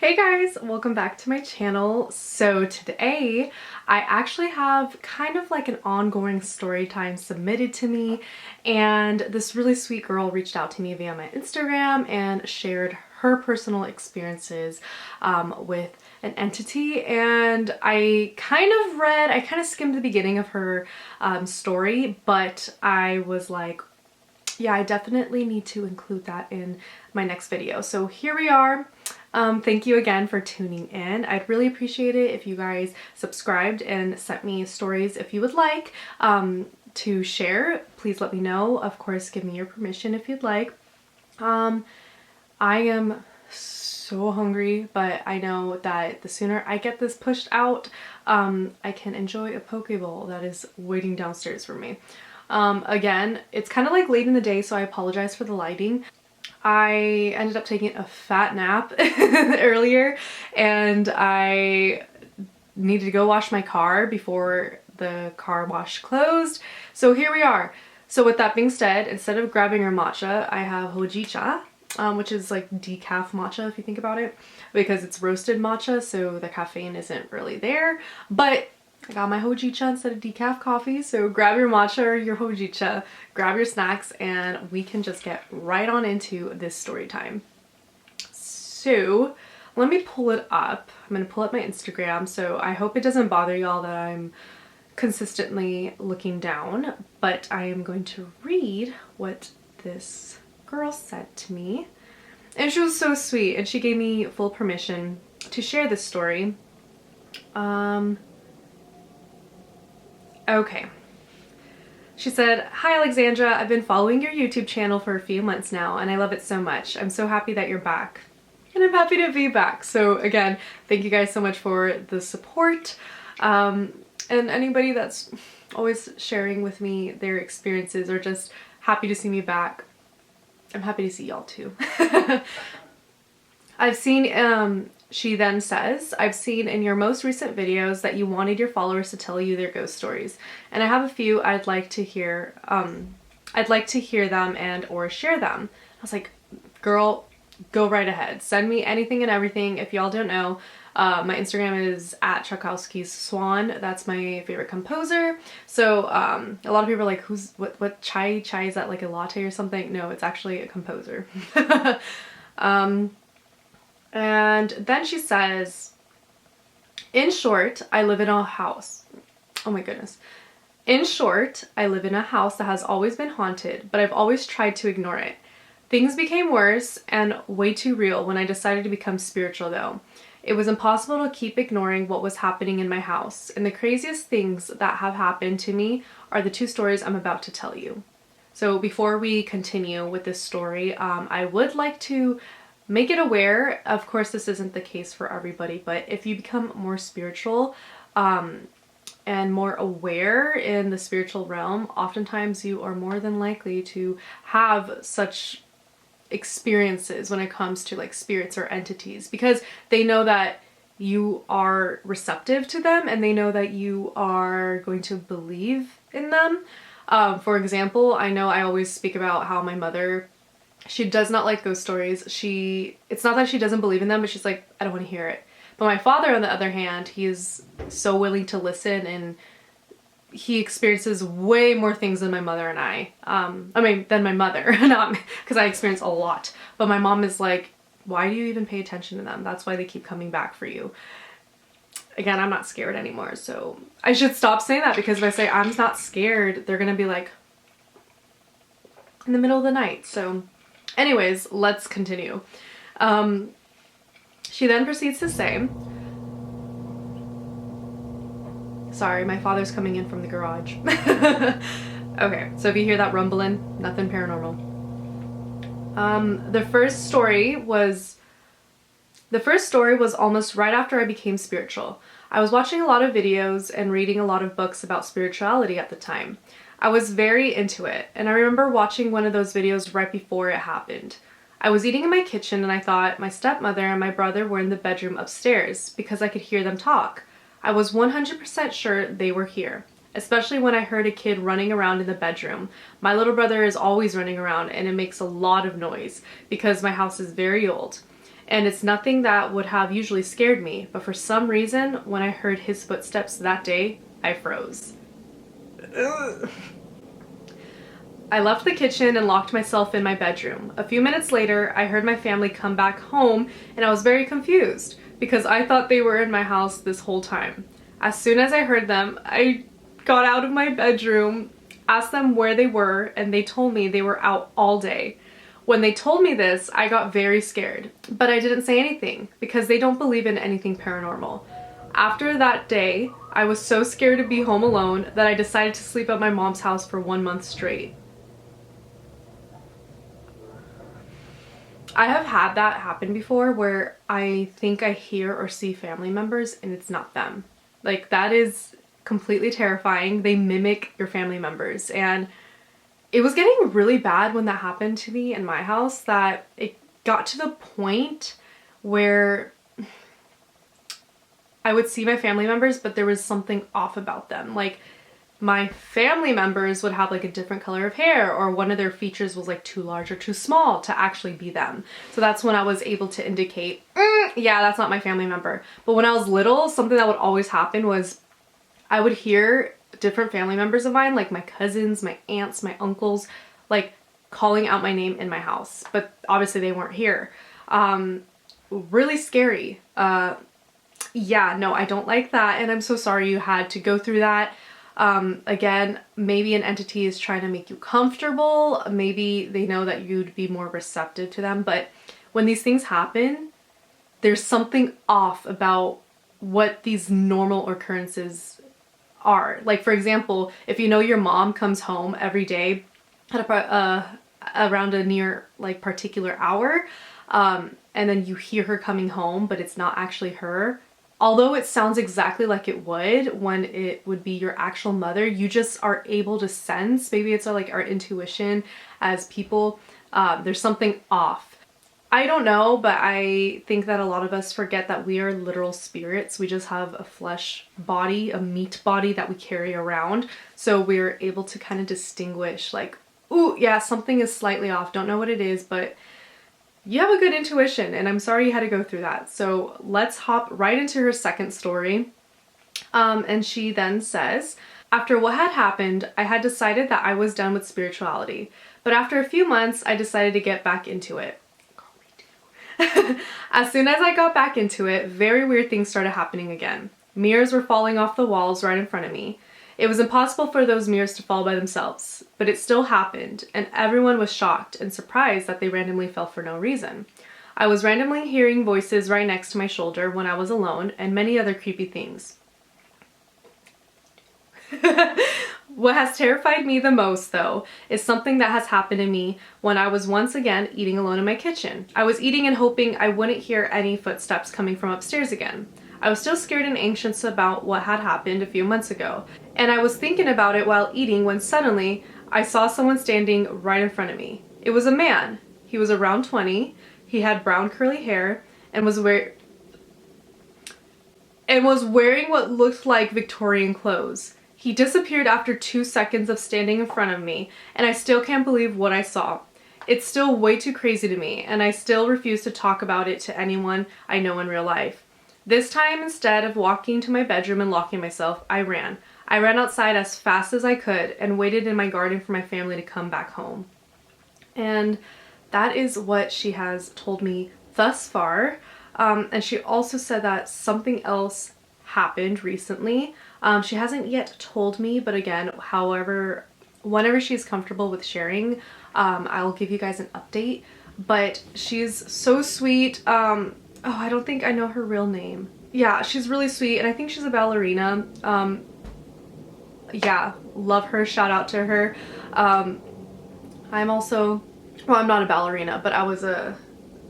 Hey guys, welcome back to my channel. So today I actually have kind of like an ongoing story time submitted to me, and this really sweet girl reached out to me via my Instagram and shared her personal experiences with an entity. And I kind of skimmed the beginning of her story, but I was like, yeah, I definitely need to include that in my next video. So here we are. Thank you again for tuning in. I'd really appreciate it if you guys subscribed and sent me stories if you would like to share. Please let me know. Of course, give me your permission if you'd like. I am so hungry, but I know that the sooner I get this pushed out, I can enjoy a poke bowl that is waiting downstairs for me. Again, it's kind of like late in the day, so I apologize for the lighting. I ended up taking a fat nap earlier, and I needed to go wash my car before the car wash closed. So here we are. So with that being said, instead of grabbing our matcha, I have hojicha, which is like decaf matcha if you think about it, because it's roasted matcha, so the caffeine isn't really there. But I got my hojicha instead of decaf coffee, so grab your matcha or your hojicha, grab your snacks, and we can just get right on into this story time. So let me pull it up. I'm going to pull up my Instagram, so I hope it doesn't bother y'all that I'm consistently looking down, but I am going to read what this girl said to me. And she was so sweet, and she gave me full permission to share this story. Okay. She said, "Hi Alexandra, I've been following your YouTube channel for a few months now and I love it so much. I'm so happy that you're back." And I'm happy to be back. So again, thank you guys so much for the support. And anybody that's always sharing with me their experiences or just happy to see me back, I'm happy to see y'all too. I've seen, she then says, "I've seen in your most recent videos that you wanted your followers to tell you their ghost stories. And I have a few I'd like to hear them and or share them." I was like, girl, go right ahead. Send me anything and everything. If y'all don't know, my Instagram is at Tchaikovsky's Swan. That's my favorite composer. So a lot of people are like, what chai? Chai, is that like a latte or something? No, it's actually a composer. And then she says, "In short, I live in a house." Oh my goodness. "In short, I live in a house that has always been haunted, but I've always tried to ignore it. Things became worse and way too real when I decided to become spiritual though. It was impossible to keep ignoring what was happening in my house, and the craziest things that have happened to me are the two stories I'm about to tell you." So before we continue with this story, I would like to make it aware, of course this isn't the case for everybody, but if you become more spiritual and more aware in the spiritual realm, oftentimes you are more than likely to have such experiences when it comes to like spirits or entities, because they know that you are receptive to them and they know that you are going to believe in them. For example, I know I always speak about how my mother, she does not like ghost stories. It's not that she doesn't believe in them, but she's like, I don't want to hear it. But my father, on the other hand, he is so willing to listen, and he experiences way more things than my mother and I. Than my mother, not because I experience a lot. But my mom is like, why do you even pay attention to them? That's why they keep coming back for you. Again, I'm not scared anymore, so I should stop saying that, because if I say I'm not scared, they're gonna be like in the middle of the night. So anyways, let's continue. She then proceeds to say, sorry, my father's coming in from the garage. Okay, so if you hear that rumbling, nothing paranormal. The first story was almost right after I became spiritual. I was watching a lot of videos and reading a lot of books about spirituality at the time. I was very into it, and I remember watching one of those videos right before it happened. I was eating in my kitchen and I thought my stepmother and my brother were in the bedroom upstairs because I could hear them talk. I was 100% sure they were here, especially when I heard a kid running around in the bedroom. My little brother is always running around and it makes a lot of noise because my house is very old. and it's nothing that would have usually scared me, but for some reason, when I heard his footsteps that day, I froze. Ugh. I left the kitchen and locked myself in my bedroom. A few minutes later, I heard my family come back home, and I was very confused because I thought they were in my house this whole time. As soon as I heard them, I got out of my bedroom, asked them where they were, and they told me they were out all day. When they told me this, I got very scared, but I didn't say anything because they don't believe in anything paranormal. After that day, I was so scared to be home alone that I decided to sleep at my mom's house for 1 month straight. I have had that happen before where I think I hear or see family members and it's not them. Like, that is completely terrifying. They mimic your family members, and it was getting really bad when that happened to me in my house, that it got to the point where I would see my family members, but there was something off about them. Like, my family members would have like a different color of hair, or one of their features was like too large or too small to actually be them. So that's when I was able to indicate, yeah, that's not my family member. But when I was little, something that would always happen was I would hear different family members of mine, like my cousins, my aunts, my uncles, like calling out my name in my house, but obviously they weren't here. Really scary. Yeah, no, I don't like that, and I'm so sorry you had to go through that. Again, maybe an entity is trying to make you comfortable. Maybe they know that you'd be more receptive to them. But when these things happen, there's something off about what these normal occurrences are. Like, for example, if you know your mom comes home every day at around a near like particular hour, and then you hear her coming home, but it's not actually her. Although it sounds exactly like it would when it would be your actual mother, you just are able to sense, maybe it's like our intuition as people, there's something off. I don't know, but I think that a lot of us forget that we are literal spirits. We just have a flesh body, a meat body that we carry around. So we're able to kind of distinguish like, ooh, yeah, something is slightly off. Don't know what it is, but you have a good intuition, and I'm sorry you had to go through that. So let's hop right into her second story. And she then says, after what had happened, I had decided that I was done with spirituality. But after a few months, I decided to get back into it. As soon as I got back into it, very weird things started happening again. Mirrors were falling off the walls right in front of me. It was impossible for those mirrors to fall by themselves, but it still happened, and everyone was shocked and surprised that they randomly fell for no reason. I was randomly hearing voices right next to my shoulder when I was alone, and many other creepy things. What has terrified me the most, though, is something that has happened to me when I was once again eating alone in my kitchen. I was eating and hoping I wouldn't hear any footsteps coming from upstairs again. I was still scared and anxious about what had happened a few months ago, and I was thinking about it while eating when suddenly I saw someone standing right in front of me. It was a man. He was around 20, he had brown curly hair, and was wearing what looked like Victorian clothes. He disappeared after 2 seconds of standing in front of me, and I still can't believe what I saw. It's still way too crazy to me, and I still refuse to talk about it to anyone I know in real life. This time, instead of walking to my bedroom and locking myself, I ran. I ran outside as fast as I could and waited in my garden for my family to come back home. And that is what she has told me thus far. And she also said that something else happened recently. She hasn't yet told me, but again, whenever she's comfortable with sharing, I'll give you guys an update. But she's so sweet. Oh, I don't think I know her real name. Yeah, she's really sweet, and I think she's a ballerina. Yeah, love her, shout out to her. I'm also, well, I'm not a ballerina, but I was a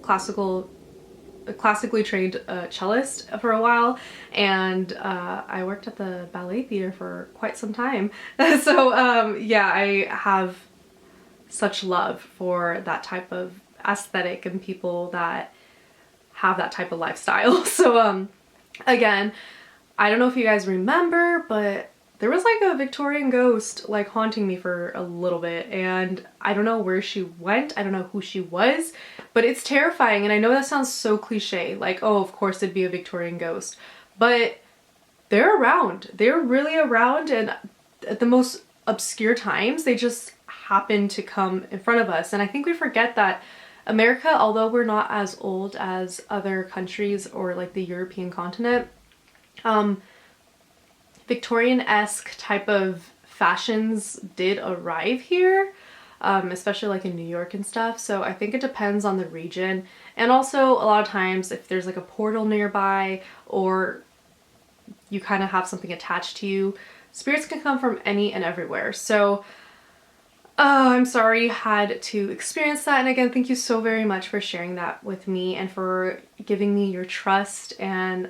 classically trained cellist for a while, and I worked at the ballet theater for quite some time. So yeah, I have such love for that type of aesthetic and people that have that type of lifestyle. So again, I don't know if you guys remember, but there was like a Victorian ghost like haunting me for a little bit, and I don't know where she went. I don't know who she was, but it's terrifying. And I know that sounds so cliche, like, oh, of course it'd be a Victorian ghost, but they're around. They're really around, and at the most obscure times, they just happen to come in front of us. And I think we forget that America, although we're not as old as other countries or like the European continent, Victorian-esque type of fashions did arrive here, especially like in New York and stuff. So I think it depends on the region. And also a lot of times if there's like a portal nearby, or you kind of have something attached to you, spirits can come from any and everywhere. So I'm sorry you had to experience that. And again, thank you so very much for sharing that with me and for giving me your trust and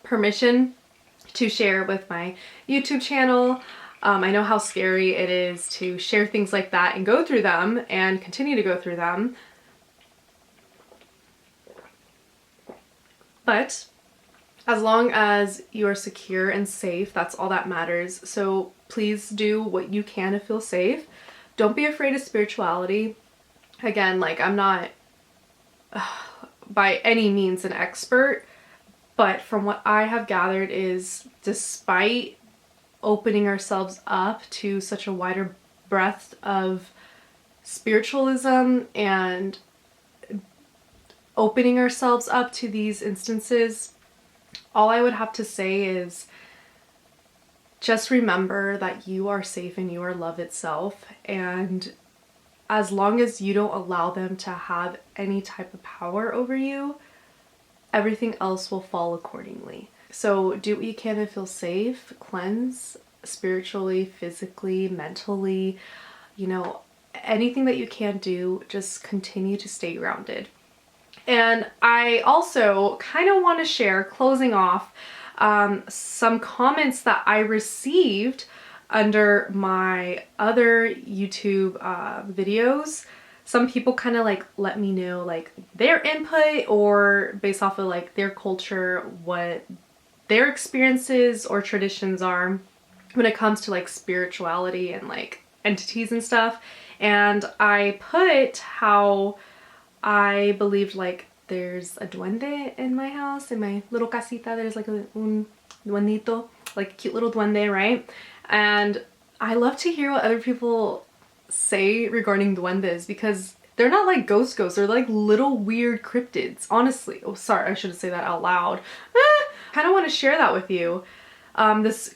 permission to share with my YouTube channel. I know how scary it is to share things like that and go through them and continue to go through them. But as long as you are secure and safe, that's all that matters. So please do what you can to feel safe. Don't be afraid of spirituality. Again, like, I'm not by any means an expert, but from what I have gathered is, despite opening ourselves up to such a wider breadth of spiritualism and opening ourselves up to these instances, all I would have to say is just remember that you are safe and you are love itself. And as long as you don't allow them to have any type of power over you, everything else will fall accordingly. So do what you can to feel safe, cleanse spiritually, physically, mentally, you know, anything that you can do, just continue to stay grounded. And I also kind of want to share, closing off, some comments that I received under my other YouTube videos. Some people kind of like let me know like their input, or based off of like their culture, what their experiences or traditions are when it comes to like spirituality and like entities and stuff. And I put how I believed like there's a duende in my house, in my little casita. There's like un duendito, like a cute little duende, right? And I love to hear what other people say regarding duendes, because they're not like ghosts, they're like little weird cryptids, honestly. Oh, sorry, I shouldn't say that out loud. Kind of want to share that with you. This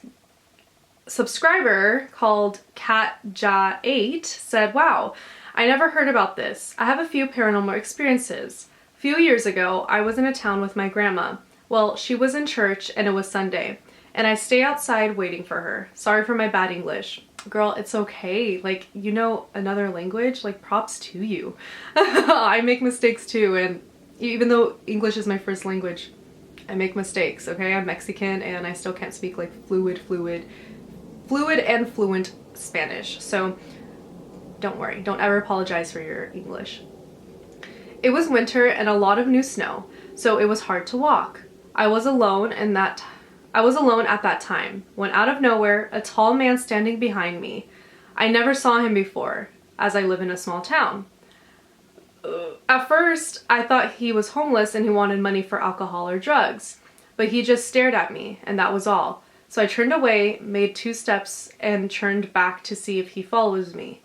subscriber called Katja8 said, wow, I never heard about this. I have a few paranormal experiences. A few years ago, I was in a town with my grandma. Well, she was in church and it was Sunday, and I stay outside waiting for her. Sorry for my bad English. Girl, it's okay. Like, you know another language, like props to you. I make mistakes too, and even though English is my first language, I make mistakes, okay? I'm Mexican and I still can't speak like fluid and fluent Spanish. So don't worry, don't ever apologize for your English. It was winter and a lot of new snow, so it was hard to walk. I was alone at that time, when out of nowhere, a tall man standing behind me. I never saw him before, as I live in a small town. At first, I thought he was homeless and he wanted money for alcohol or drugs, but he just stared at me, and that was all. So I turned away, made 2 steps, and turned back to see if he follows me.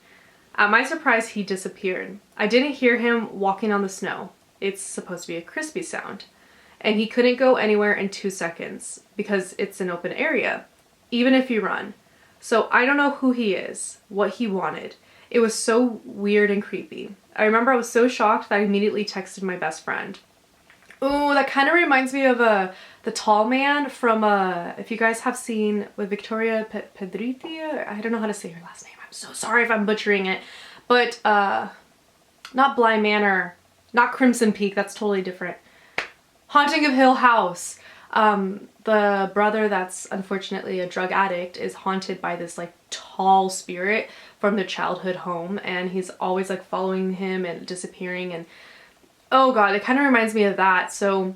At my surprise, he disappeared. I didn't hear him walking on the snow. It's supposed to be a crispy sound. And he couldn't go anywhere in 2 seconds because it's an open area, even if you run. So I don't know who he is, what he wanted. It was so weird and creepy. I remember I was so shocked that I immediately texted my best friend. Oh, that kind of reminds me of the tall man from, if you guys have seen with Victoria Pedriti, I don't know how to say her last name. I'm so sorry if I'm butchering it. But, not Bly Manor, not Crimson Peak, that's totally different. Haunting of Hill House. The brother that's unfortunately a drug addict is haunted by this like tall spirit from their childhood home, and he's always like following him and disappearing, and oh god, it kind of reminds me of that. So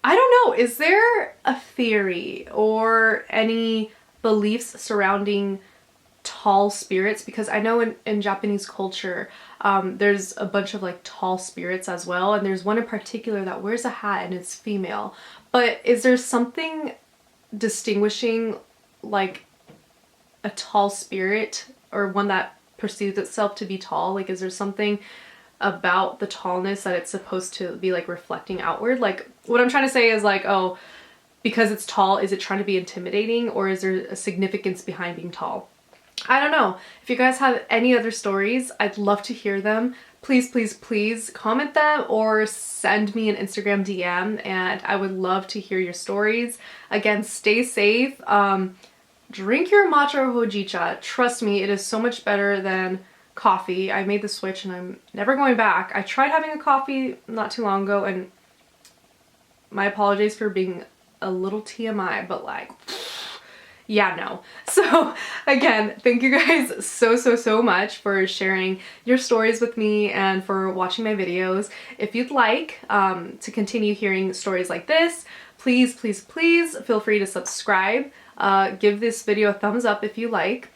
I don't know, is there a theory or any beliefs surrounding tall spirits, because I know in Japanese culture there's a bunch of like tall spirits as well, and there's one in particular that wears a hat and it's female. But is there something distinguishing like a tall spirit or one that perceives itself to be tall? Like, is there something about the tallness that it's supposed to be like reflecting outward? Like, what I'm trying to say is like, oh, because it's tall, is it trying to be intimidating, or is there a significance behind being tall? I don't know. If you guys have any other stories, I'd love to hear them. Please, please, please comment them or send me an Instagram DM, and I would love to hear your stories. Again, stay safe. Drink your matcha or hojicha. Trust me, it is so much better than coffee. I made the switch and I'm never going back. I tried having a coffee not too long ago, and my apologies for being a little TMI, but like, yeah, no. So again, thank you guys so much for sharing your stories with me and for watching my videos. If you'd like to continue hearing stories like this, please, please, please feel free to subscribe. Give this video a thumbs up if you like.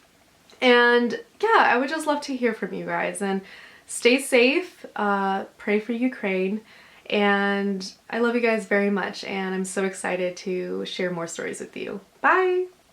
And yeah, I would just love to hear from you guys, and stay safe, pray for Ukraine, and I love you guys very much, and I'm so excited to share more stories with you. Bye!